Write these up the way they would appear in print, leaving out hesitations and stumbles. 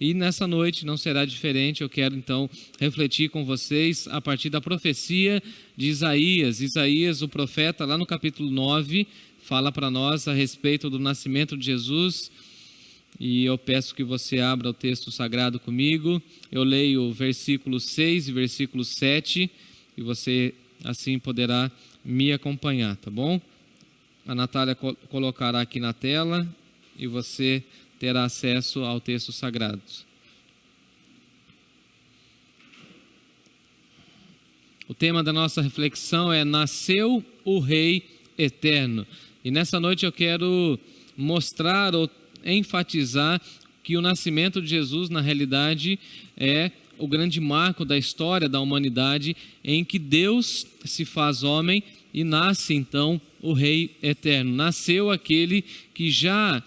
E nessa noite não será diferente. Eu quero então refletir com vocês a partir da profecia de Isaías. Isaías, o profeta, lá no capítulo 9, fala para nós a respeito do nascimento de Jesus. E eu peço que você abra o texto sagrado comigo. Eu leio o versículo 6 e versículo 7 e você assim poderá me acompanhar, tá bom? A Natália colocará aqui na tela e você terá acesso ao texto sagrado. O tema da nossa reflexão é Nasceu o Rei Eterno. E nessa noite eu quero mostrar ou enfatizar que o nascimento de Jesus, na realidade, é o grande marco da história da humanidade, em que Deus se faz homem e nasce então o Rei Eterno. Nasceu aquele que já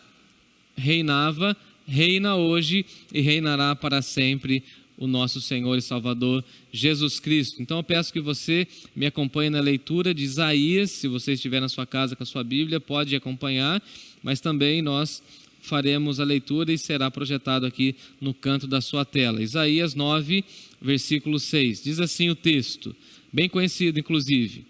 reinava, reina hoje e reinará para sempre, o nosso Senhor e Salvador Jesus Cristo. Então eu peço que você me acompanhe na leitura de Isaías. Se você estiver na sua casa com a sua Bíblia, pode acompanhar, mas também nós faremos a leitura e será projetado aqui no canto da sua tela. Isaías 9, versículo 6. Diz assim o texto, bem conhecido inclusive.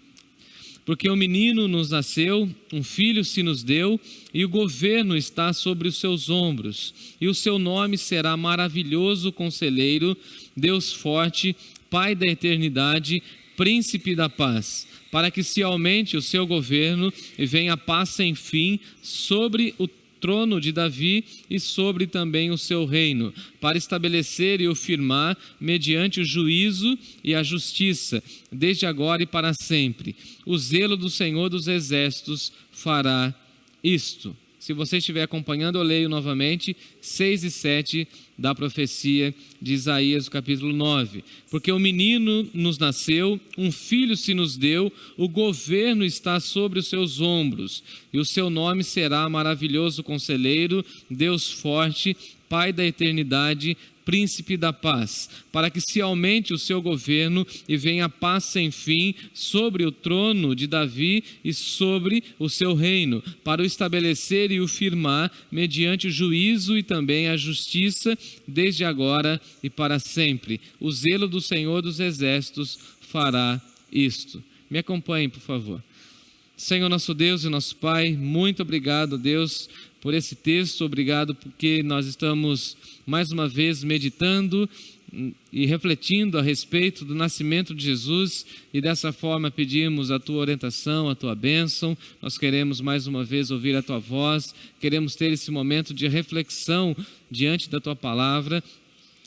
Porque um menino nos nasceu, um filho se nos deu, e o governo está sobre os seus ombros. E o seu nome será Maravilhoso Conselheiro, Deus Forte, Pai da Eternidade, Príncipe da Paz, para que se aumente o seu governo e venha a paz sem fim sobre o trono de Davi e sobre também o seu reino, para estabelecer e o firmar mediante o juízo e a justiça, desde agora e para sempre. O zelo do Senhor dos Exércitos fará isto. Se você estiver acompanhando, eu leio novamente 6 e 7 da profecia de Isaías, capítulo 9. Porque um menino nos nasceu, um filho se nos deu, o governo está sobre os seus ombros, e o seu nome será Maravilhoso Conselheiro, Deus Forte, Pai da Eternidade, Príncipe da Paz, para que se aumente o seu governo e venha a paz sem fim sobre o trono de Davi e sobre o seu reino, para o estabelecer e o firmar mediante o juízo e também a justiça, desde agora e para sempre. O zelo do Senhor dos Exércitos fará isto. Me acompanhem, por favor. Senhor nosso Deus e nosso Pai, muito obrigado, Deus, por esse texto. Obrigado porque nós estamos mais uma vez meditando e refletindo a respeito do nascimento de Jesus, e dessa forma pedimos a tua orientação, a tua bênção. Nós queremos mais uma vez ouvir a tua voz, queremos ter esse momento de reflexão diante da tua palavra,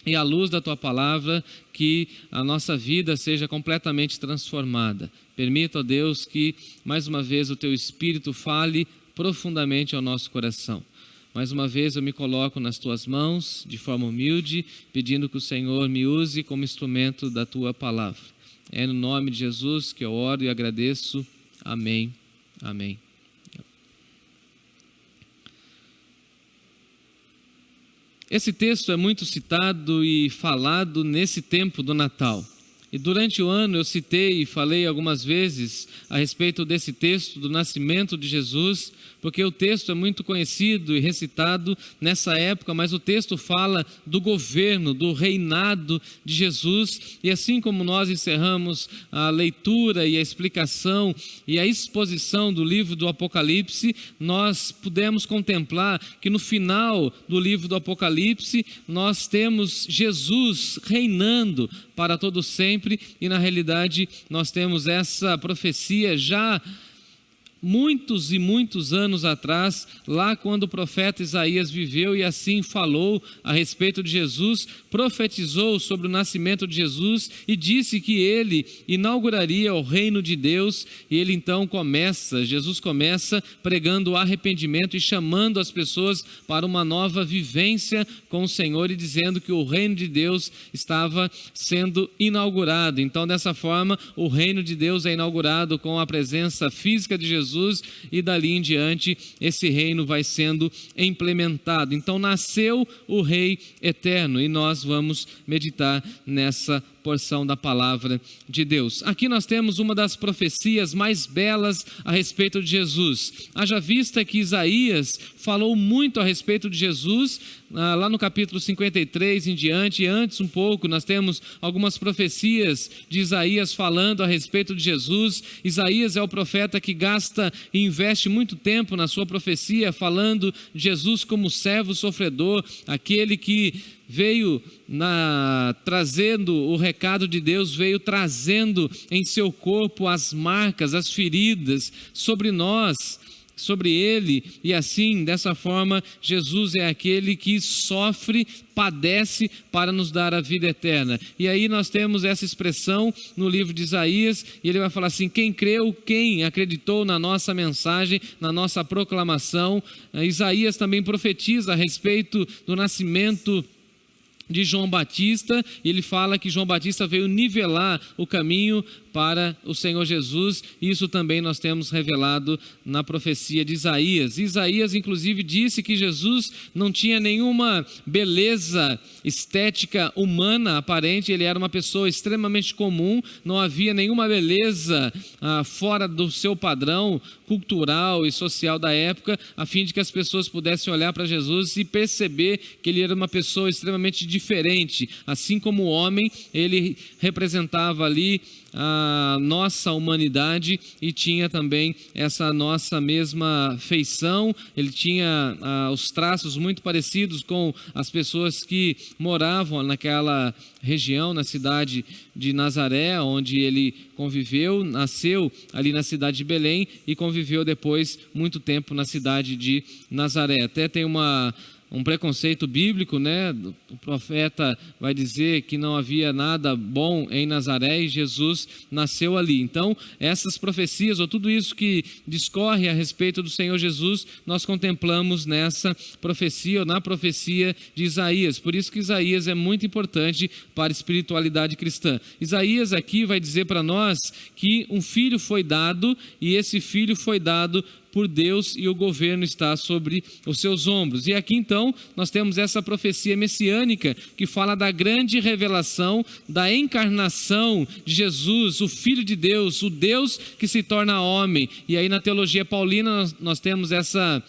e à luz da tua palavra que a nossa vida seja completamente transformada. Permita, ó Deus, que mais uma vez o teu Espírito fale profundamente ao nosso coração. Mais uma vez eu me coloco nas tuas mãos, de forma humilde, pedindo que o Senhor me use como instrumento da tua palavra. É no nome de Jesus que eu oro e agradeço. Amém. Amém. Esse texto é muito citado e falado nesse tempo do Natal. E durante o ano eu citei e falei algumas vezes a respeito desse texto do nascimento de Jesus, porque o texto é muito conhecido e recitado nessa época, mas o texto fala do governo, do reinado de Jesus. E assim como nós encerramos a leitura e a explicação e a exposição do livro do Apocalipse, nós pudemos contemplar que no final do livro do Apocalipse nós temos Jesus reinando para todo sempre, e na realidade nós temos essa profecia já muitos e muitos anos atrás, lá quando o profeta Isaías viveu e assim falou a respeito de Jesus, profetizou sobre o nascimento de Jesus e disse que ele inauguraria o reino de Deus. E ele então Jesus começa pregando o arrependimento e chamando as pessoas para uma nova vivência com o Senhor e dizendo que o reino de Deus estava sendo inaugurado. Então, dessa forma, o reino de Deus é inaugurado com a presença física de Jesus, e dali em diante esse reino vai sendo implementado. Então nasceu o Rei Eterno, e nós vamos meditar nessa porção da palavra de Deus. Aqui nós temos uma das profecias mais belas a respeito de Jesus. Haja vista que Isaías falou muito a respeito de Jesus, lá no capítulo 53 em diante, e antes um pouco, nós temos algumas profecias de Isaías falando a respeito de Jesus. Isaías é o profeta que gasta e investe muito tempo na sua profecia, falando de Jesus como servo sofredor, aquele que veio trazendo o recado de Deus, veio trazendo em seu corpo as marcas, as feridas sobre nós, sobre ele, e assim, dessa forma, Jesus é aquele que sofre, padece para nos dar a vida eterna. E aí nós temos essa expressão no livro de Isaías, e ele vai falar assim: quem creu, quem acreditou na nossa mensagem, na nossa proclamação. Isaías também profetiza a respeito do nascimento de João Batista, e ele fala que João Batista veio nivelar o caminho para o Senhor Jesus. Isso também nós temos revelado na profecia de Isaías. Isaías inclusive disse que Jesus não tinha nenhuma beleza estética humana aparente, ele era uma pessoa extremamente comum, não havia nenhuma beleza fora do seu padrão cultural e social da época, a fim de que as pessoas pudessem olhar para Jesus e perceber que ele era uma pessoa extremamente diferente. Assim como o homem, ele representava ali a nossa humanidade e tinha também essa nossa mesma feição. Ele tinha os traços muito parecidos com as pessoas que moravam naquela região, na cidade de Nazaré, onde ele conviveu, nasceu ali na cidade de Belém e conviveu depois muito tempo na cidade de Nazaré. Até tem um preconceito bíblico, né? O profeta vai dizer que não havia nada bom em Nazaré e Jesus nasceu ali. Então, essas profecias, ou tudo isso que discorre a respeito do Senhor Jesus, nós contemplamos nessa profecia, ou na profecia de Isaías. Por isso que Isaías é muito importante para a espiritualidade cristã. Isaías aqui vai dizer para nós que um filho foi dado, e esse filho foi dado por Deus, e o governo está sobre os seus ombros. E aqui então nós temos essa profecia messiânica que fala da grande revelação da encarnação de Jesus, o Filho de Deus, o Deus que se torna homem. E aí na teologia paulina nós temos a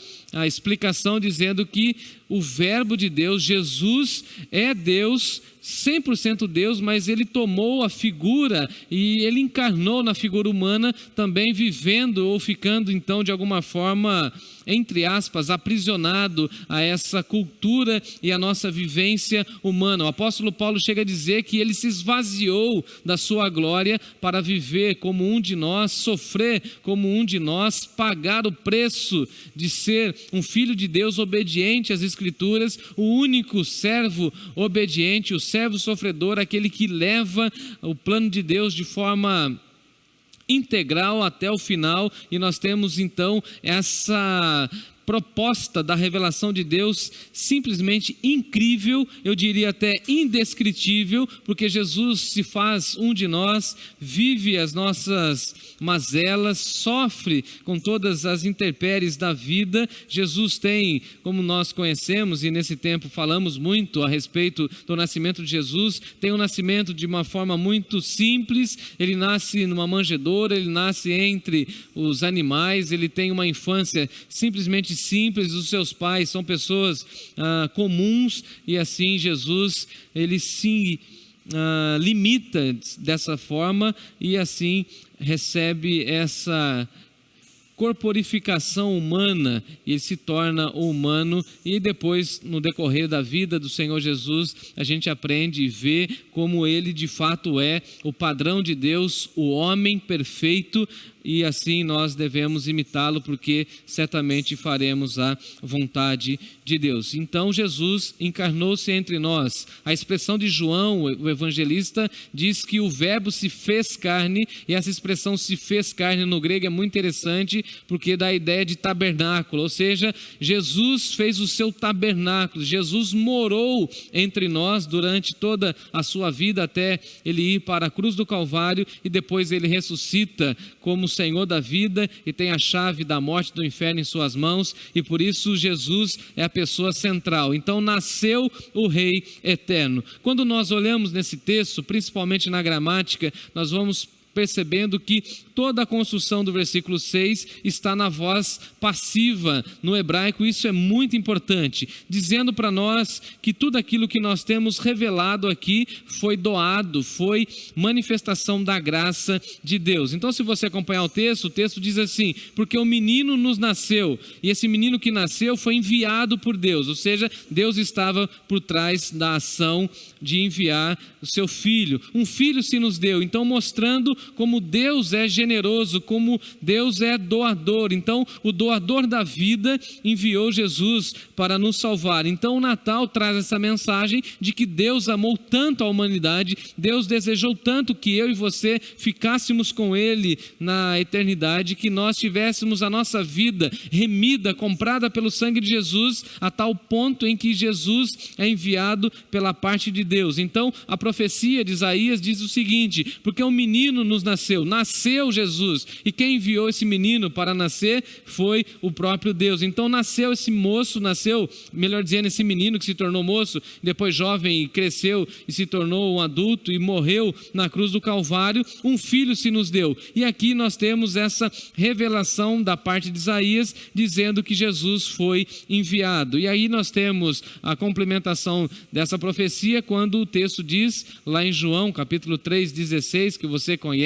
explicação dizendo que o verbo de Deus, Jesus, é Deus, 100% Deus, mas ele tomou a figura e ele encarnou na figura humana, também vivendo ou ficando então de alguma forma, entre aspas, aprisionado a essa cultura e a nossa vivência humana. O apóstolo Paulo chega a dizer que ele se esvaziou da sua glória para viver como um de nós, sofrer como um de nós, pagar o preço de ser um filho de Deus obediente às Escrituras, o único servo obediente, o servo sofredor, aquele que leva o plano de Deus de forma integral até o final. E nós temos então essa proposta da revelação de Deus simplesmente incrível, eu diria até indescritível, porque Jesus se faz um de nós, vive as nossas mazelas, sofre com todas as intempéries da vida. Jesus tem, como nós conhecemos, e nesse tempo falamos muito a respeito do nascimento de Jesus, tem um nascimento de uma forma muito simples. Ele nasce numa manjedoura, ele nasce entre os animais, ele tem uma infância simplesmente simples, os seus pais são pessoas comuns, e assim Jesus, ele se limita dessa forma, e assim recebe essa corporificação humana, e ele se torna humano. E depois, no decorrer da vida do Senhor Jesus, a gente aprende e vê como ele de fato é o padrão de Deus, o homem perfeito, e assim nós devemos imitá-lo, porque certamente faremos a vontade de Deus. Então Jesus encarnou-se entre nós. A expressão de João, o evangelista, diz que o verbo se fez carne, e essa expressão se fez carne no grego é muito interessante, porque dá a ideia de tabernáculo, ou seja, Jesus fez o seu tabernáculo, Jesus morou entre nós durante toda a sua vida, até ele ir para a cruz do Calvário, e depois ele ressuscita como Senhor da vida e tem a chave da morte e do inferno em suas mãos, e por isso Jesus é a pessoa central. Então nasceu o Rei eterno. Quando nós olhamos nesse texto, principalmente na gramática, nós vamos percebendo que toda a construção do versículo 6 está na voz passiva no hebraico. Isso é muito importante, dizendo para nós que tudo aquilo que nós temos revelado aqui foi doado, foi manifestação da graça de Deus. Então, se você acompanhar o texto diz assim: porque o menino nos nasceu, e esse menino que nasceu foi enviado por Deus, ou seja, Deus estava por trás da ação de enviar o seu filho. Um filho se nos deu, então mostrando como Deus é generoso, como Deus é doador. Então o doador da vida enviou Jesus para nos salvar. Então o Natal traz essa mensagem de que Deus amou tanto a humanidade, Deus desejou tanto que eu e você ficássemos com Ele na eternidade, que nós tivéssemos a nossa vida remida, comprada pelo sangue de Jesus, a tal ponto em que Jesus é enviado pela parte de Deus. Então a profecia de Isaías diz o seguinte: porque um menino nos nasceu Jesus, e quem enviou esse menino para nascer foi o próprio Deus. Então nasceu esse moço, melhor dizendo, esse menino que se tornou moço, depois jovem, e cresceu e se tornou um adulto e morreu na cruz do Calvário. Um filho se nos deu, e aqui nós temos essa revelação da parte de Isaías dizendo que Jesus foi enviado. E aí nós temos a complementação dessa profecia quando o texto diz lá em João capítulo 3:16, que você conhece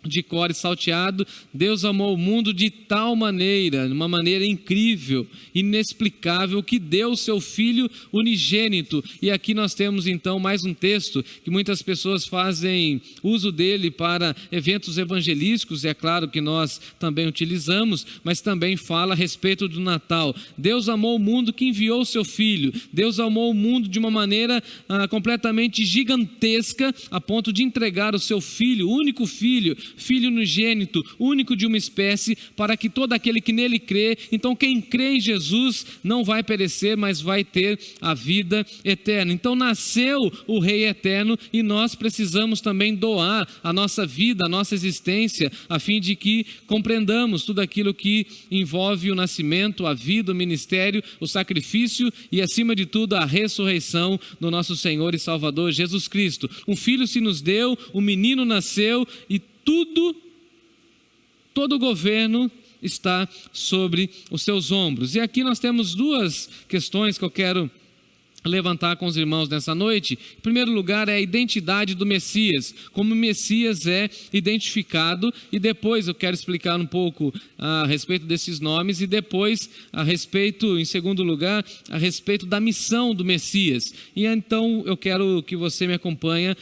de cor e salteado: Deus amou o mundo de tal maneira, de uma maneira incrível, inexplicável, que deu o seu Filho unigênito. E aqui nós temos então mais um texto que muitas pessoas fazem uso dele para eventos evangelísticos, e é claro que nós também utilizamos, mas também fala a respeito do Natal. Deus amou o mundo que enviou o seu Filho. Deus amou o mundo de uma maneira completamente gigantesca, a ponto de entregar o seu Filho, o único Filho unigênito, único de uma espécie, para que todo aquele que nele crê, então quem crê em Jesus não vai perecer, mas vai ter a vida eterna. Então nasceu o Rei eterno, e nós precisamos também doar a nossa vida, a nossa existência, a fim de que compreendamos tudo aquilo que envolve o nascimento, a vida, o ministério, o sacrifício e, acima de tudo, a ressurreição do nosso Senhor e Salvador Jesus Cristo. Um filho se nos deu, um menino nasceu, e todo o governo está sobre os seus ombros. E aqui nós temos duas questões que eu quero levantar com os irmãos nessa noite. Em primeiro lugar, é a identidade do Messias, como o Messias é identificado, e depois eu quero explicar um pouco a respeito desses nomes, e depois em segundo lugar, a respeito da missão do Messias. E então eu quero que você me acompanhe,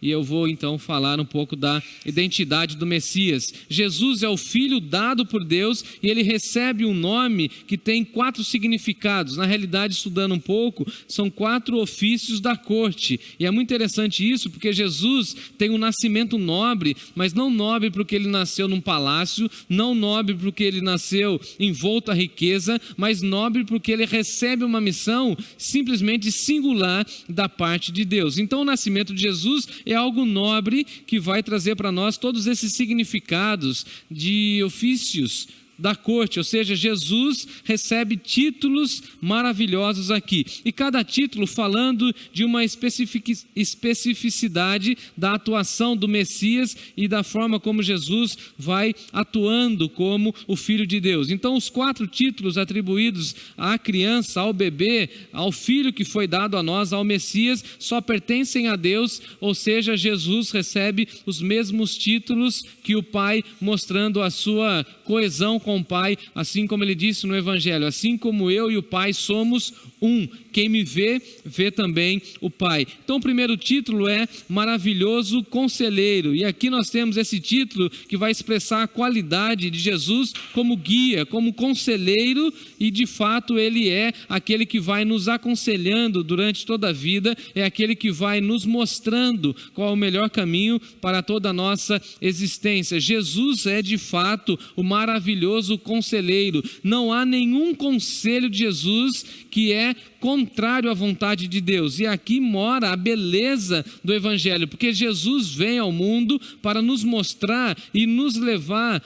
e eu vou então falar um pouco da identidade do Messias. Jesus é o Filho dado por Deus, e ele recebe um nome que tem 4 significados. Na realidade, estudando um pouco, são 4 ofícios da corte, e é muito interessante isso, porque Jesus tem um nascimento nobre, mas não nobre porque ele nasceu num palácio, não nobre porque ele nasceu envolto à riqueza, mas nobre porque ele recebe uma missão simplesmente singular da parte de Deus. Então o nascimento de Jesus é algo nobre, que vai trazer para nós todos esses significados de ofícios da corte, ou seja, Jesus recebe títulos maravilhosos aqui, e cada título falando de uma especificidade da atuação do Messias e da forma como Jesus vai atuando como o Filho de Deus. Então os 4 títulos atribuídos à criança, ao bebê, ao Filho que foi dado a nós, ao Messias, só pertencem a Deus, ou seja, Jesus recebe os mesmos títulos que o Pai, mostrando a sua coesão com o Pai, assim como ele disse no Evangelho: assim como eu e o Pai somos um, quem me vê, vê também o Pai. Então o primeiro título é Maravilhoso Conselheiro, e aqui nós temos esse título que vai expressar a qualidade de Jesus como guia, como conselheiro, e de fato ele é aquele que vai nos aconselhando durante toda a vida, é aquele que vai nos mostrando qual é o melhor caminho para toda a nossa existência. Jesus é de fato o maravilhoso conselheiro. Não há nenhum conselho de Jesus que é contrário à vontade de Deus. E aqui mora a beleza do Evangelho, porque Jesus vem ao mundo para nos mostrar e nos levar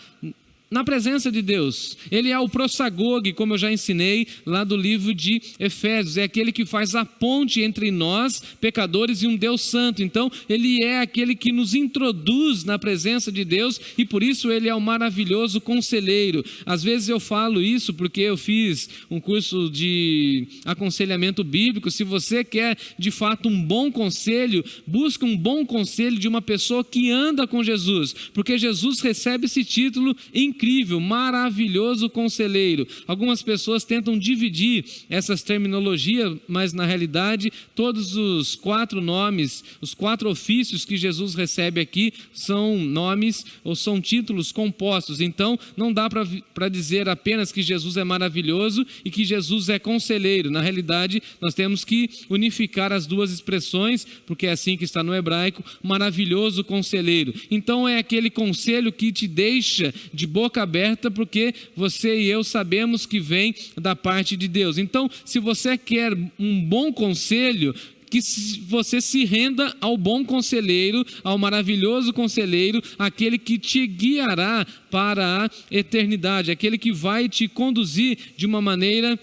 na presença de Deus. Ele é o prossagogue, como eu já ensinei lá do livro de Efésios, é aquele que faz a ponte entre nós, pecadores, e um Deus santo. Então, ele é aquele que nos introduz na presença de Deus, e por isso ele é o maravilhoso conselheiro. Às vezes eu falo isso porque eu fiz um curso de aconselhamento bíblico. Se você quer de fato um bom conselho, busque um bom conselho de uma pessoa que anda com Jesus, porque Jesus recebe esse título incrível, maravilhoso conselheiro. Algumas pessoas tentam dividir essas terminologias, mas na realidade todos os 4 nomes, os 4 ofícios que Jesus recebe aqui são nomes ou são títulos compostos. Então não dá para dizer apenas que Jesus é maravilhoso e que Jesus é conselheiro. Na realidade nós temos que unificar as duas expressões, porque é assim que está no hebraico, maravilhoso conselheiro. Então é aquele conselho que te deixa de boca aberta, porque você e eu sabemos que vem da parte de Deus. Então, se você quer um bom conselho, que você se renda ao bom conselheiro, ao maravilhoso conselheiro, aquele que te guiará para a eternidade, aquele que vai te conduzir de uma maneira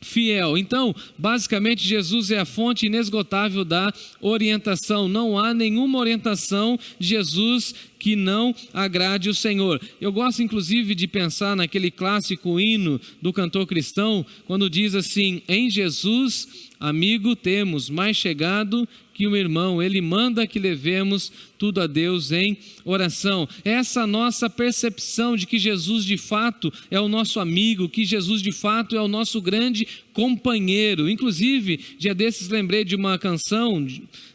fiel. Então, basicamente, Jesus é a fonte inesgotável da orientação. Não há nenhuma orientação de Jesus que não agrade o Senhor. Eu gosto inclusive de pensar naquele clássico hino do cantor cristão, quando diz assim: em Jesus, amigo, temos mais chegado que um irmão, ele manda que levemos tudo a Deus em oração. Essa nossa percepção de que Jesus de fato é o nosso amigo, que Jesus de fato é o nosso grande companheiro. Inclusive, dia desses lembrei de uma canção,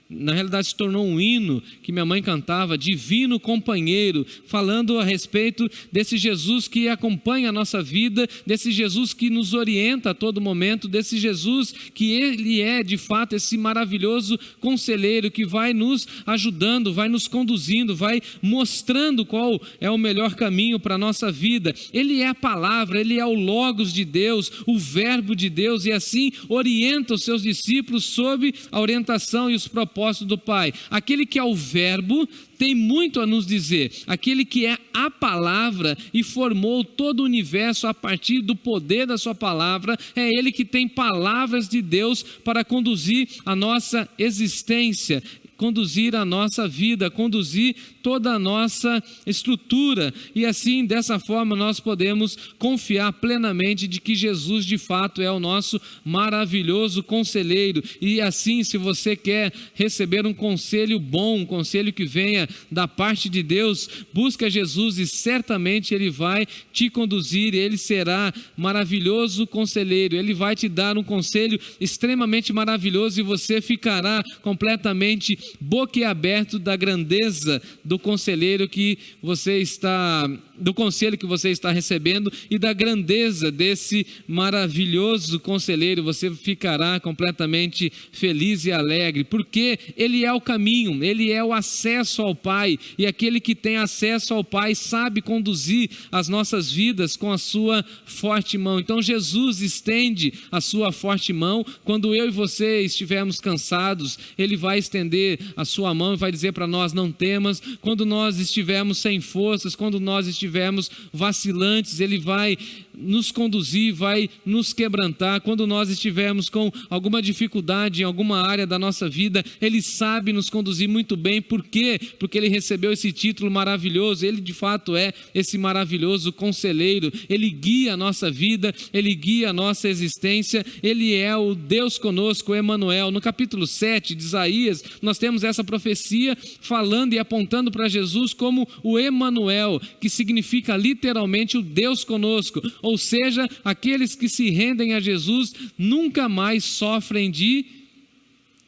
na realidade se tornou um hino que minha mãe cantava, Divino Companheiro, falando a respeito desse Jesus que acompanha a nossa vida, desse Jesus que nos orienta a todo momento, desse Jesus que ele é de fato esse maravilhoso conselheiro que vai nos ajudando, vai nos conduzindo, vai mostrando qual é o melhor caminho para a nossa vida. Ele é a palavra, ele é o Logos de Deus, o Verbo de Deus, e assim orienta os seus discípulos sob a orientação e os propósitos do Pai. Aquele que é o Verbo tem muito a nos dizer. Aquele que é a palavra e formou todo o universo a partir do poder da sua palavra, é ele que tem palavras de Deus para conduzir a nossa existência, conduzir a nossa vida, conduzir toda a nossa estrutura, e assim, dessa forma, nós podemos confiar plenamente de que Jesus de fato é o nosso maravilhoso conselheiro. E assim, se você quer receber um conselho bom, um conselho que venha da parte de Deus, busca Jesus e certamente ele vai te conduzir, ele será maravilhoso conselheiro, ele vai te dar um conselho extremamente maravilhoso e você ficará completamente boquiaberto da grandeza do conselheiro que você está, do conselho que você está recebendo e da grandeza desse maravilhoso conselheiro. Você ficará completamente feliz e alegre, porque ele é o caminho, ele é o acesso ao Pai, e aquele que tem acesso ao Pai sabe conduzir as nossas vidas com a sua forte mão. Então Jesus estende a sua forte mão. Quando eu e você estivermos cansados, ele vai estender a sua mão e vai dizer para nós: não temas. Quando nós estivermos sem forças, quando nós estivermos vacilantes, ele vai nos conduzir, vai nos quebrantar. Quando nós estivermos com alguma dificuldade em alguma área da nossa vida, ele sabe nos conduzir muito bem. Por quê? Porque ele recebeu esse título maravilhoso. Ele de fato é esse maravilhoso conselheiro. Ele guia a nossa vida, ele guia a nossa existência. Ele é o Deus conosco, Emanuel. No capítulo 7 de Isaías, nós temos essa profecia falando e apontando para Jesus como o Emanuel, que significa literalmente o Deus conosco. Ou seja, aqueles que se rendem a Jesus nunca mais sofrem de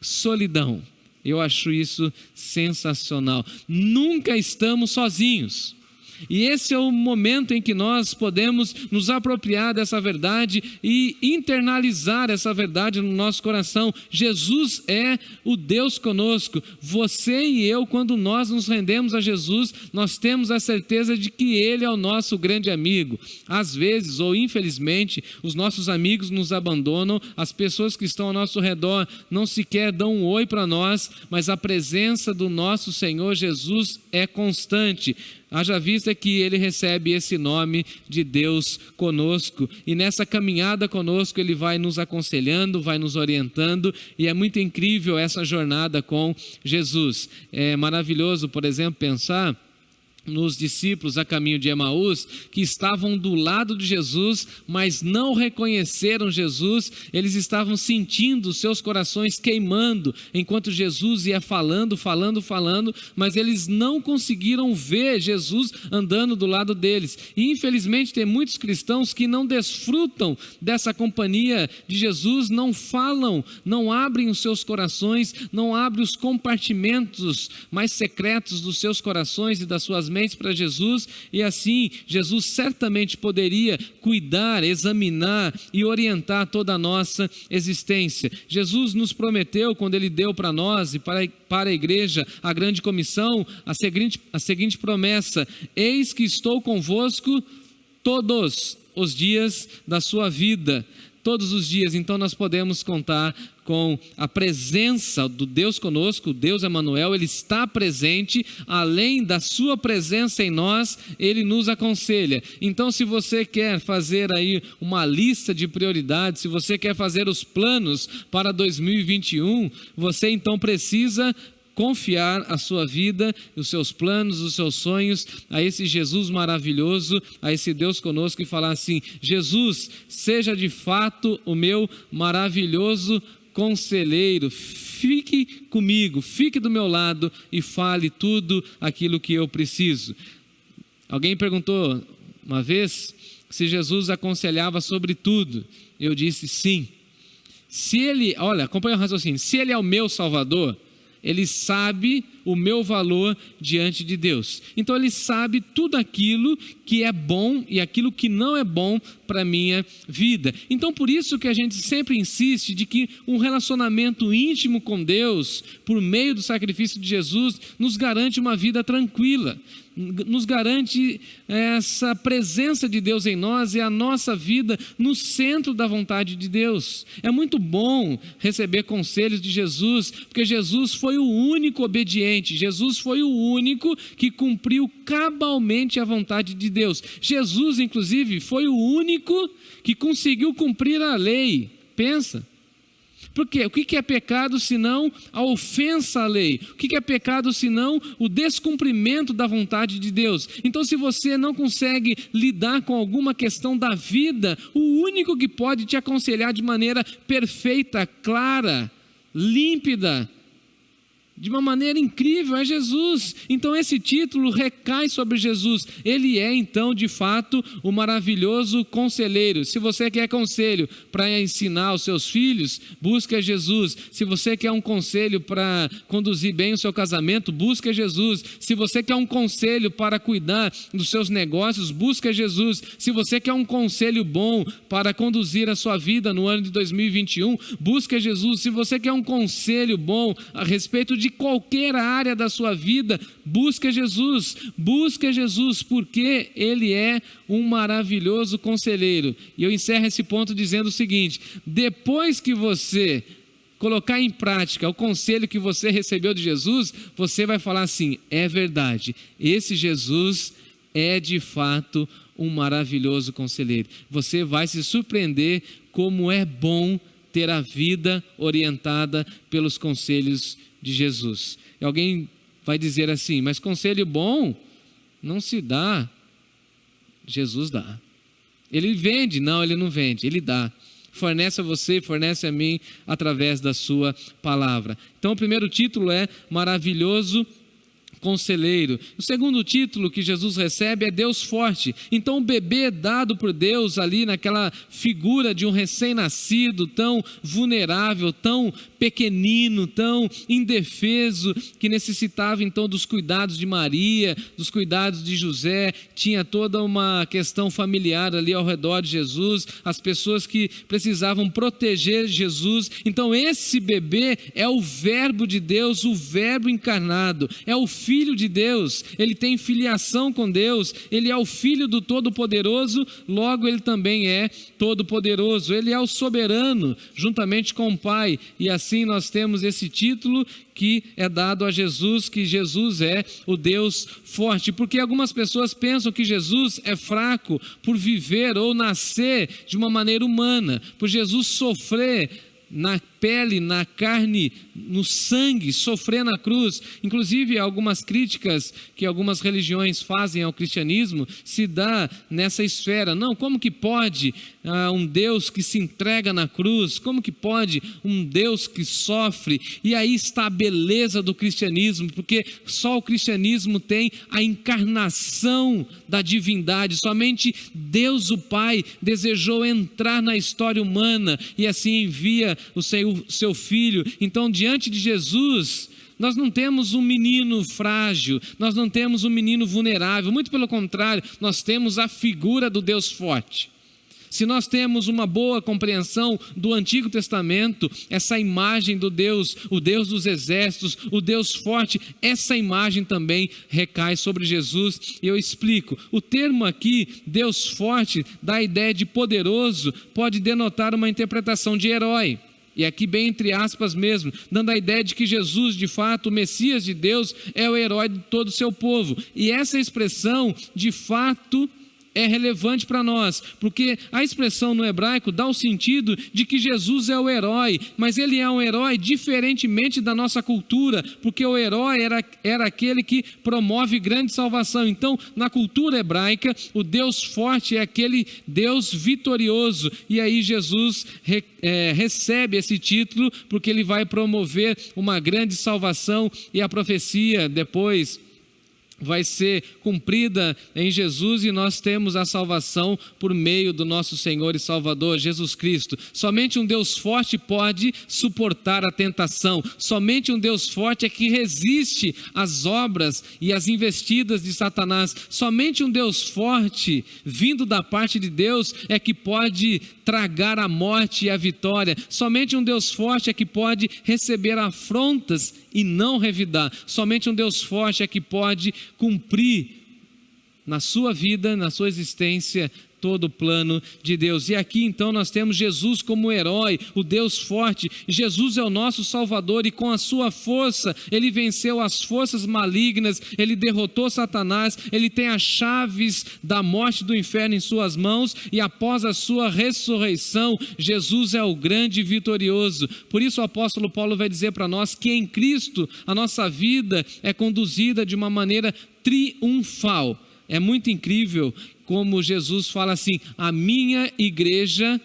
solidão. Eu acho isso sensacional. Nunca estamos sozinhos. E esse é o momento em que nós podemos nos apropriar dessa verdade e internalizar essa verdade no nosso coração. Jesus é o Deus conosco. Você e eu, quando nós nos rendemos a Jesus, nós temos a certeza de que Ele é o nosso grande amigo. Às vezes, ou infelizmente, os nossos amigos nos abandonam, as pessoas que estão ao nosso redor não sequer dão um oi para nós, mas a presença do nosso Senhor Jesus é constante. Haja vista que Ele recebe esse nome de Deus conosco, e nessa caminhada conosco Ele vai nos aconselhando, vai nos orientando, e é muito incrível essa jornada com Jesus. É maravilhoso, por exemplo, pensar nos discípulos a caminho de Emaús, que estavam do lado de Jesus, mas não reconheceram Jesus. Eles estavam sentindo os seus corações queimando, enquanto Jesus ia falando, mas eles não conseguiram ver Jesus andando do lado deles. E infelizmente tem muitos cristãos que não desfrutam dessa companhia de Jesus, não falam, não abrem os seus corações, não abrem os compartimentos mais secretos dos seus corações e das suas mentes para Jesus, e assim Jesus certamente poderia cuidar, examinar e orientar toda a nossa existência. Jesus nos prometeu, quando Ele deu para nós e para a igreja a grande comissão, a seguinte promessa: eis que estou convosco todos os dias da sua vida. Todos os dias. Então nós podemos contar com a presença do Deus conosco, Deus Emanuel. Ele está presente, além da sua presença em nós, Ele nos aconselha. Então, se você quer fazer aí uma lista de prioridades, se você quer fazer os planos para 2021, você então precisa confiar a sua vida, os seus planos, os seus sonhos a esse Jesus maravilhoso, a esse Deus conosco, e falar assim: Jesus, seja de fato o meu maravilhoso conselheiro, fique comigo, fique do meu lado e fale tudo aquilo que eu preciso. Alguém perguntou uma vez se Jesus aconselhava sobre tudo. Eu disse sim. Se Ele, olha, acompanha o raciocínio, se Ele é o meu Salvador, Ele sabe o meu valor diante de Deus. Então Ele sabe tudo aquilo que é bom e aquilo que não é bom para a minha vida. Então por isso que a gente sempre insiste de que um relacionamento íntimo com Deus, por meio do sacrifício de Jesus, nos garante uma vida tranquila, nos garante essa presença de Deus em nós e a nossa vida no centro da vontade de Deus. É muito bom receber conselhos de Jesus, porque Jesus foi o único obediente, Jesus foi o único que cumpriu cabalmente a vontade de Deus. Jesus, inclusive, foi o único que conseguiu cumprir a lei. Pensa. Porque o que é pecado senão a ofensa à lei? O que é pecado senão o descumprimento da vontade de Deus? Então, se você não consegue lidar com alguma questão da vida, o único que pode te aconselhar de maneira perfeita, clara, límpida, de uma maneira incrível, é Jesus. Então esse título recai sobre Jesus. Ele é então de fato o maravilhoso conselheiro. Se você quer conselho para ensinar os seus filhos, busca Jesus. Se você quer um conselho para conduzir bem o seu casamento, busca Jesus. Se você quer um conselho para cuidar dos seus negócios, busca Jesus. Se você quer um conselho bom para conduzir a sua vida no ano de 2021, busca Jesus. Se você quer um conselho bom a respeito de qualquer área da sua vida, busca Jesus, porque Ele é um maravilhoso conselheiro. E eu encerro esse ponto dizendo o seguinte: depois que você colocar em prática o conselho que você recebeu de Jesus, você vai falar assim: é verdade, esse Jesus é de fato um maravilhoso conselheiro. Você vai se surpreender como é bom ter a vida orientada pelos conselhos de Jesus. E alguém vai dizer assim: mas conselho bom não se dá. Jesus dá. Ele vende? Não, Ele não vende, Ele dá. Fornece a você, fornece a mim através da sua palavra. Então o primeiro título é maravilhoso Conselheiro. O segundo título que Jesus recebe é Deus Forte. Então o bebê dado por Deus ali naquela figura de um recém-nascido tão vulnerável, tão pequenino, tão indefeso, que necessitava então dos cuidados de Maria, dos cuidados de José, tinha toda uma questão familiar ali ao redor de Jesus, as pessoas que precisavam proteger Jesus. Então esse bebê é o verbo de Deus, o verbo encarnado, é o Filho de Deus, ele tem filiação com Deus, ele é o Filho do Todo-Poderoso, logo ele também é Todo-Poderoso, ele é o soberano, juntamente com o Pai, e assim nós temos esse título que é dado a Jesus, que Jesus é o Deus forte, porque algumas pessoas pensam que Jesus é fraco por viver ou nascer de uma maneira humana, por Jesus sofrer na pele, na carne, no sangue, sofrer na cruz. Inclusive algumas críticas que algumas religiões fazem ao cristianismo se dá nessa esfera. Não, como que pode um Deus que se entrega na cruz? Como que pode um Deus que sofre? E aí está a beleza do cristianismo, porque só o cristianismo tem a encarnação da divindade. Somente Deus o Pai desejou entrar na história humana e assim envia o seu Filho. Então, diante de Jesus, nós não temos um menino frágil, nós não temos um menino vulnerável, muito pelo contrário, nós temos a figura do Deus forte. Se nós temos uma boa compreensão do Antigo Testamento, essa imagem do Deus, o Deus dos exércitos, o Deus forte, essa imagem também recai sobre Jesus. E eu explico, o termo aqui, Deus forte, dá a ideia de poderoso, pode denotar uma interpretação de herói. E aqui bem entre aspas mesmo, dando a ideia de que Jesus, de fato, o Messias de Deus, é o herói de todo o seu povo. E essa expressão, de fato, é relevante para nós, porque a expressão no hebraico dá o sentido de que Jesus é o herói, mas ele é um herói diferentemente da nossa cultura, porque o herói era aquele que promove grande salvação. Então, na cultura hebraica, o Deus forte é aquele Deus vitorioso, e aí Jesus recebe esse título, porque ele vai promover uma grande salvação, e a profecia depois vai ser cumprida em Jesus, e nós temos a salvação por meio do nosso Senhor e Salvador Jesus Cristo. Somente um Deus forte pode suportar a tentação, somente um Deus forte é que resiste às obras e às investidas de Satanás, somente um Deus forte vindo da parte de Deus é que pode tragar a morte e a vitória, somente um Deus forte é que pode receber afrontas e não revidar, somente um Deus forte é que pode cumprir na sua vida, na sua existência, todo o plano de Deus. E aqui então nós temos Jesus como herói, o Deus forte. Jesus é o nosso Salvador, e com a sua força ele venceu as forças malignas, ele derrotou Satanás, ele tem as chaves da morte e do inferno em suas mãos, e após a sua ressurreição, Jesus é o grande vitorioso. Por isso o apóstolo Paulo vai dizer para nós que em Cristo a nossa vida é conduzida de uma maneira triunfal. É muito incrível como Jesus fala assim: a minha igreja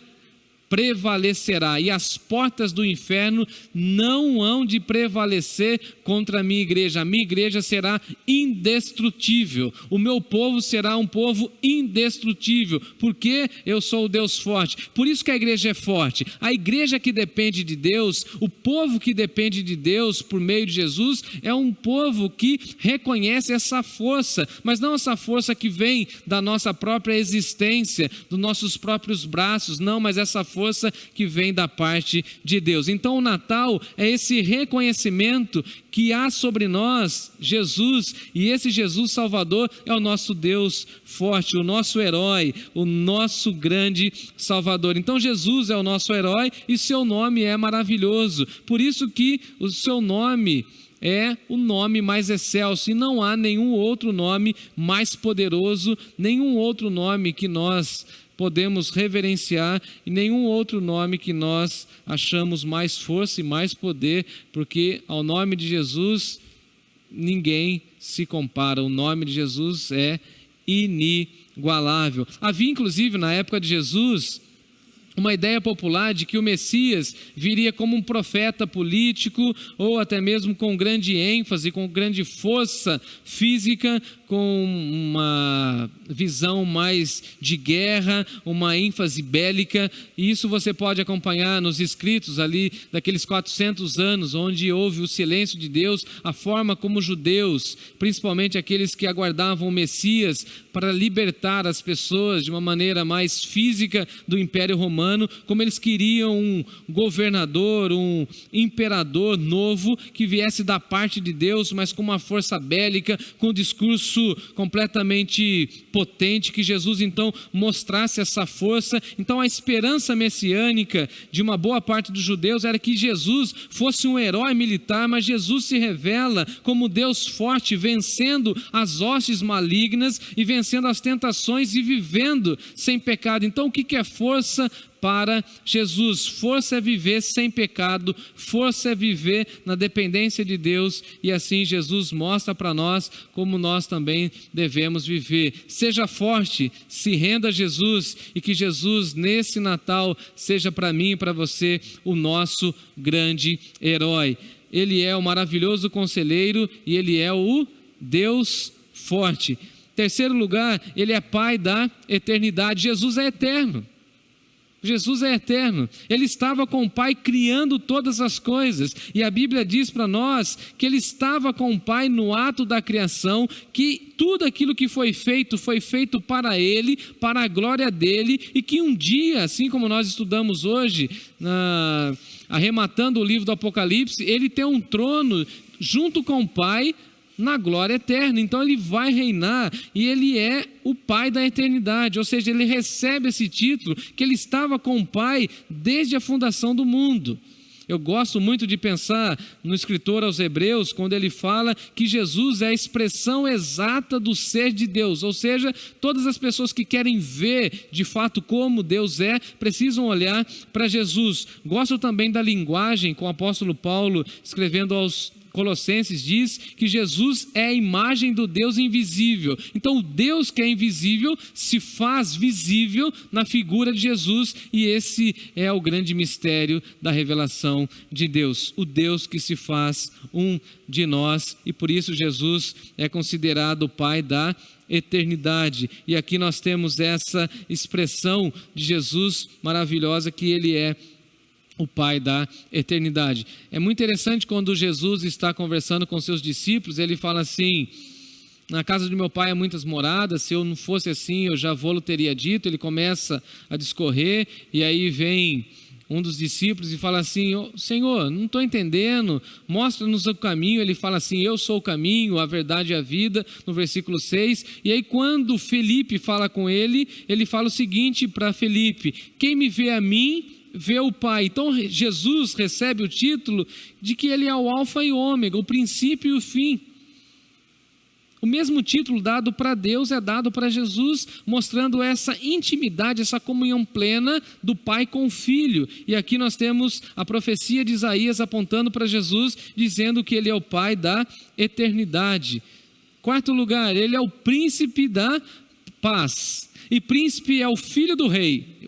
prevalecerá, e as portas do inferno não hão de prevalecer contra a minha igreja será indestrutível, o meu povo será um povo indestrutível, porque eu sou o Deus forte. Por isso que a igreja é forte, a igreja que depende de Deus, o povo que depende de Deus por meio de Jesus, é um povo que reconhece essa força, mas não essa força que vem da nossa própria existência, dos nossos próprios braços, não, mas essa força que vem da parte de Deus. Então o Natal é esse reconhecimento que há sobre nós Jesus, e esse Jesus Salvador é o nosso Deus forte, o nosso herói, o nosso grande Salvador. Então Jesus é o nosso herói e seu nome é maravilhoso, por isso que o seu nome é o nome mais excelso, e não há nenhum outro nome mais poderoso, nenhum outro nome que nós podemos reverenciar, e nenhum outro nome que nós achamos mais força e mais poder, porque ao nome de Jesus ninguém se compara, o nome de Jesus é inigualável. Havia inclusive na época de Jesus uma ideia popular de que o Messias viria como um profeta político, ou até mesmo com grande ênfase, com grande força física, com uma visão mais de guerra, uma ênfase bélica. E isso você pode acompanhar nos escritos ali daqueles 400 anos, onde houve o silêncio de Deus, a forma como os judeus, principalmente aqueles que aguardavam o Messias para libertar as pessoas de uma maneira mais física do Império Romano, como eles queriam um governador, um imperador novo que viesse da parte de Deus, mas com uma força bélica, com um discurso completamente potente, que Jesus então mostrasse essa força. Então a esperança messiânica de uma boa parte dos judeus era que Jesus fosse um herói militar, mas Jesus se revela como Deus forte, vencendo as hostes malignas e vencendo as tentações e vivendo sem pecado. Então o que é força para Jesus? Força é viver sem pecado, força é viver na dependência de Deus, e assim Jesus mostra para nós como nós também devemos viver. Seja forte, se renda a Jesus, e que Jesus nesse Natal seja para mim e para você o nosso grande herói. Ele é o maravilhoso conselheiro e Ele é o Deus forte. Terceiro lugar, Ele é Pai da eternidade. Jesus é eterno. Jesus é eterno, Ele estava com o Pai criando todas as coisas, e a Bíblia diz para nós que Ele estava com o Pai no ato da criação, que tudo aquilo que foi feito para Ele, para a glória dEle, e que um dia, assim como nós estudamos hoje, arrematando o livro do Apocalipse, Ele tem um trono junto com o Pai, na glória eterna. Então Ele vai reinar, e Ele é o Pai da eternidade, ou seja, Ele recebe esse título, que Ele estava com o Pai desde a fundação do mundo. Eu gosto muito de pensar no escritor aos Hebreus, quando ele fala que Jesus é a expressão exata do ser de Deus, ou seja, todas as pessoas que querem ver de fato como Deus é, precisam olhar para Jesus. Gosto também da linguagem com o apóstolo Paulo, escrevendo aos Colossenses, diz que Jesus é a imagem do Deus invisível. Então o Deus que é invisível se faz visível na figura de Jesus, e esse é o grande mistério da revelação de Deus, o Deus que se faz um de nós, e por isso Jesus é considerado o Pai da eternidade. E aqui nós temos essa expressão de Jesus maravilhosa, que Ele é o Pai da eternidade. É muito interessante quando Jesus está conversando com seus discípulos, Ele fala assim: na casa de meu Pai há muitas moradas, se eu não fosse assim eu já vou-lo teria dito. Ele começa a discorrer, e aí vem um dos discípulos e fala assim: Senhor, não estou entendendo, mostra-nos o caminho. Ele fala assim: eu sou o caminho, a verdade e a vida, no versículo 6. E aí quando Felipe fala com ele, ele fala o seguinte para Felipe: quem me vê a mim, vê o Pai. Então Jesus recebe o título de que Ele é o alfa e o ômega, o princípio e o fim. O mesmo título dado para Deus é dado para Jesus, mostrando essa intimidade, essa comunhão plena do Pai com o Filho. E aqui nós temos a profecia de Isaías apontando para Jesus, dizendo que Ele é o Pai da eternidade. Quarto lugar, Ele é o príncipe da paz, e príncipe é o filho do rei.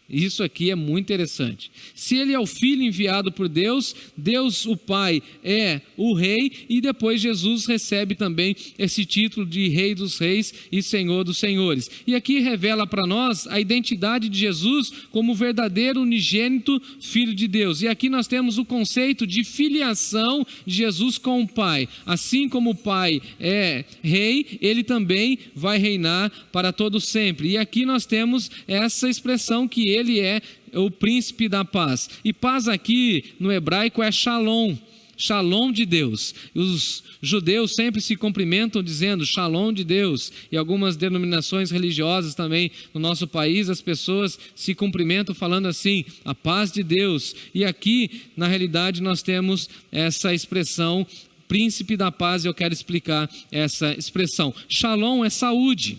Isso aqui é muito interessante. Se Ele é o Filho enviado por Deus, Deus o Pai é o Rei, e depois Jesus recebe também esse título de Rei dos Reis e Senhor dos Senhores. E aqui revela para nós a identidade de Jesus como o verdadeiro unigênito Filho de Deus. E aqui nós temos o conceito de filiação de Jesus com o Pai. Assim como o Pai é Rei, Ele também vai reinar para todo sempre. E aqui nós temos essa expressão que Ele é o príncipe da paz. E paz aqui no hebraico é shalom, shalom de Deus. Os judeus sempre se cumprimentam dizendo shalom de Deus, e algumas denominações religiosas também no nosso país, as pessoas se cumprimentam falando assim: a paz de Deus. E aqui na realidade nós temos essa expressão príncipe da paz, e eu quero explicar essa expressão. Shalom é saúde,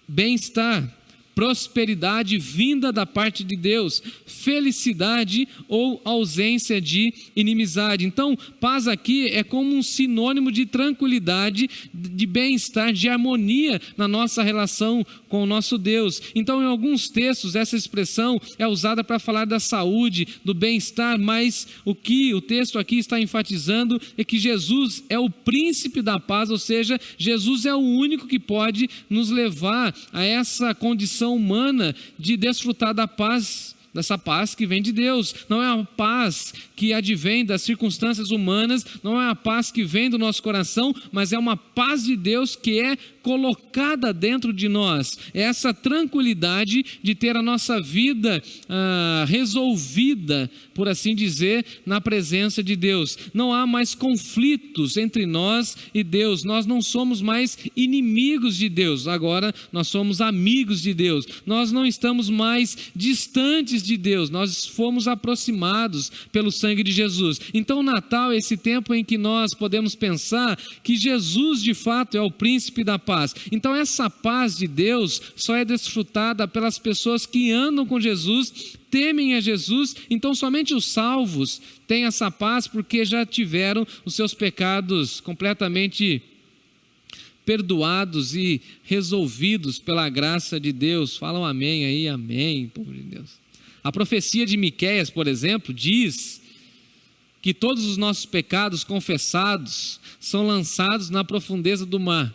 bem-estar, prosperidade vinda da parte de Deus, felicidade ou ausência de inimizade. Então, paz aqui é como um sinônimo de tranquilidade, de bem-estar, de harmonia na nossa relação com o nosso Deus. Então, em alguns textos, essa expressão é usada para falar da saúde, do bem-estar, mas o que o texto aqui está enfatizando é que Jesus é o príncipe da paz, ou seja, Jesus é o único que pode nos levar a essa condição humana de desfrutar da paz, dessa paz que vem de Deus. Não é uma paz que advém das circunstâncias humanas, não é uma paz que vem do nosso coração, mas é uma paz de Deus que é colocada dentro de nós. É essa tranquilidade de ter a nossa vida resolvida, por assim dizer, na presença de Deus. Não há mais conflitos entre nós e Deus. Nós não somos mais inimigos de Deus. Agora nós somos amigos de Deus. Nós não estamos mais distantes de Deus. Nós fomos aproximados pelo sangue de Jesus. Então o Natal é esse tempo em que nós podemos pensar que Jesus de fato é o príncipe da paz. Então essa paz de Deus só é desfrutada pelas pessoas que andam com Jesus, temem a Jesus. Então somente os salvos têm essa paz porque já tiveram os seus pecados completamente perdoados e resolvidos pela graça de Deus. Falam amém aí, amém, povo de Deus. A profecia de Miqueias, por exemplo, diz que todos os nossos pecados confessados são lançados na profundeza do mar.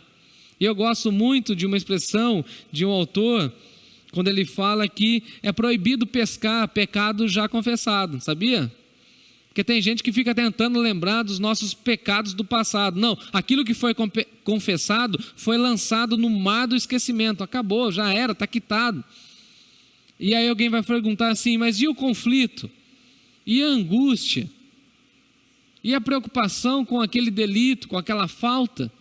E eu gosto muito de uma expressão de um autor, quando ele fala que é proibido pescar pecado já confessado, sabia? Porque tem gente que fica tentando lembrar dos nossos pecados do passado. Não, aquilo que foi confessado foi lançado no mar do esquecimento, acabou, já era, está quitado. E aí alguém vai perguntar assim, mas e o conflito? E a angústia? E a preocupação com aquele delito, com aquela falta?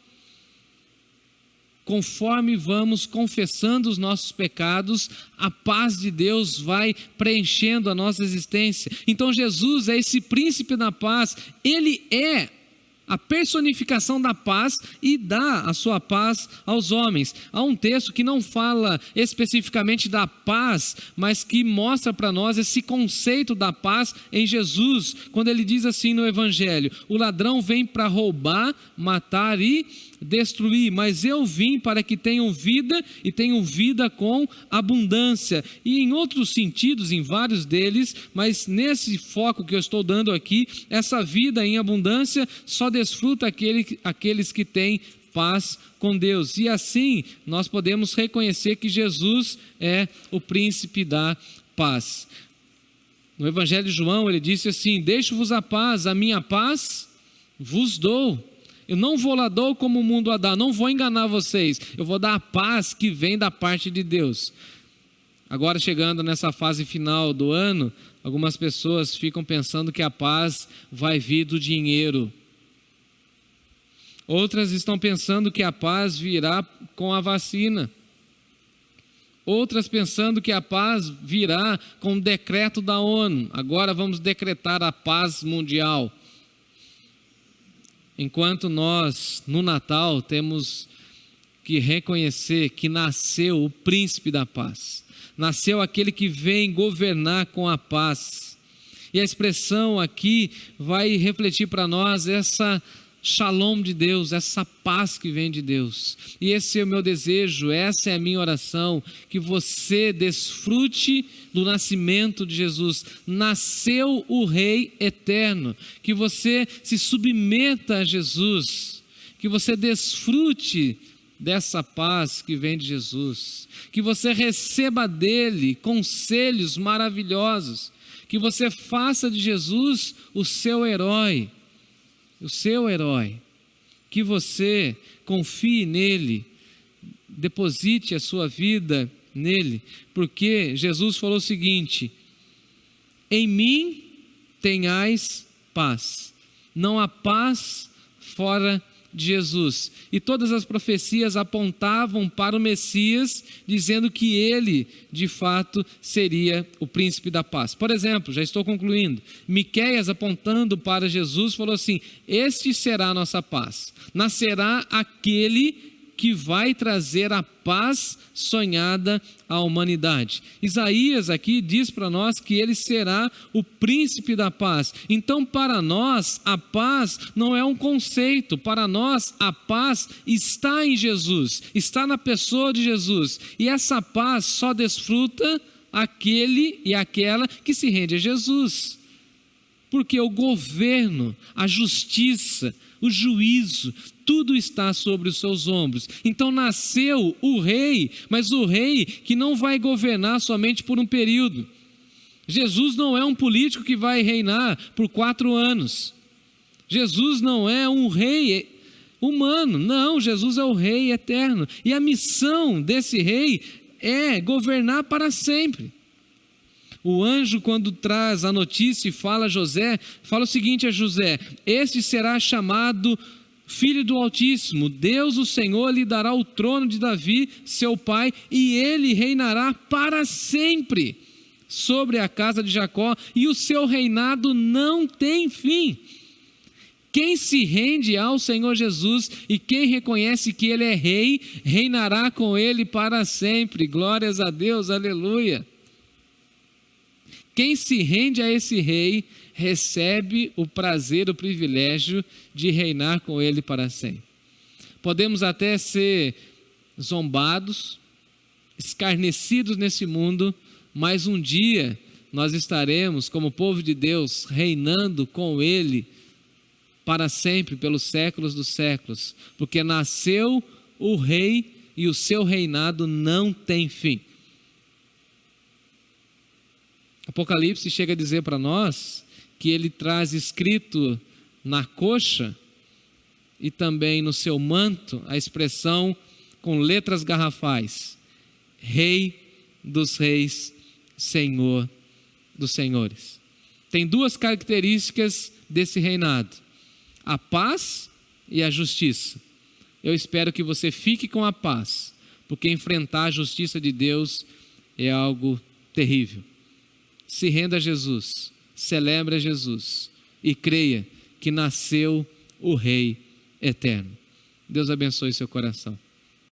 Conforme vamos confessando os nossos pecados, a paz de Deus vai preenchendo a nossa existência. Então Jesus é esse príncipe da paz, ele é a personificação da paz e dá a sua paz aos homens. Há um texto que não fala especificamente da paz, mas que mostra para nós esse conceito da paz em Jesus, quando ele diz assim no Evangelho: o ladrão vem para roubar, matar e destruir, mas eu vim para que tenham vida e tenham vida com abundância. E em outros sentidos, em vários deles, mas nesse foco que eu estou dando aqui, essa vida em abundância só desfruta aqueles que têm paz com Deus. E assim nós podemos reconhecer que Jesus é o príncipe da paz. No Evangelho de João ele disse assim: deixo-vos a paz, a minha paz vos dou. Eu não vou lá dou como o mundo a dá, não vou enganar vocês, eu vou dar a paz que vem da parte de Deus. Agora, chegando nessa fase final do ano, algumas pessoas ficam pensando que a paz vai vir do dinheiro. Outras estão pensando que a paz virá com a vacina. Outras pensando que a paz virá com o decreto da ONU. Agora vamos decretar a paz mundial. Enquanto nós, no Natal, temos que reconhecer que nasceu o príncipe da paz. Nasceu aquele que vem governar com a paz. E a expressão aqui vai refletir para nós essa Shalom de Deus, essa paz que vem de Deus. E esse é o meu desejo, essa é a minha oração, que você desfrute do nascimento de Jesus. Nasceu o Rei eterno, que você se submeta a Jesus, que você desfrute dessa paz que vem de Jesus, que você receba dele conselhos maravilhosos, que você faça de Jesus o seu herói, que você confie nele, deposite a sua vida nele, porque Jesus falou o seguinte: em mim tenhais paz. Não há paz fora de Jesus. E todas as profecias apontavam para o Messias, dizendo que ele, de fato, seria o príncipe da paz. Por exemplo, já estou concluindo, Miqueias, apontando para Jesus, falou assim: este será a nossa paz. Nascerá aquele que vai trazer a paz sonhada à humanidade. Isaías aqui diz para nós que ele será o príncipe da paz. Então, para nós, a paz não é um conceito. Para nós, a paz está em Jesus, está na pessoa de Jesus. E essa paz só desfruta aquele e aquela que se rende a Jesus. Porque o governo, a justiça, o juízo, tudo está sobre os seus ombros. Então nasceu o rei, mas o rei que não vai governar somente por um período. Jesus não é um político que vai reinar por 4 anos. Jesus não é um rei humano, não, Jesus é o rei eterno. E a missão desse rei é governar para sempre. O anjo, quando traz a notícia e fala a José, fala o seguinte a José: este será chamado Filho do Altíssimo, Deus o Senhor lhe dará o trono de Davi, seu pai, e ele reinará para sempre sobre a casa de Jacó, e o seu reinado não tem fim. Quem se rende ao Senhor Jesus e quem reconhece que ele é rei, reinará com ele para sempre. Glórias a Deus, aleluia. Quem se rende a esse rei, recebe o prazer, o privilégio de reinar com ele para sempre. Podemos até ser zombados, escarnecidos nesse mundo, mas um dia nós estaremos, como povo de Deus, reinando com ele para sempre, pelos séculos dos séculos, porque nasceu o rei e o seu reinado não tem fim. Apocalipse chega a dizer para nós que ele traz escrito na coxa e também no seu manto a expressão com letras garrafais: Rei dos Reis, Senhor dos Senhores. Tem 2 características desse reinado: a paz e a justiça. Eu espero que você fique com a paz, porque enfrentar a justiça de Deus é algo terrível. Se renda a Jesus, celebre a Jesus e creia que nasceu o Rei eterno. Deus abençoe seu coração.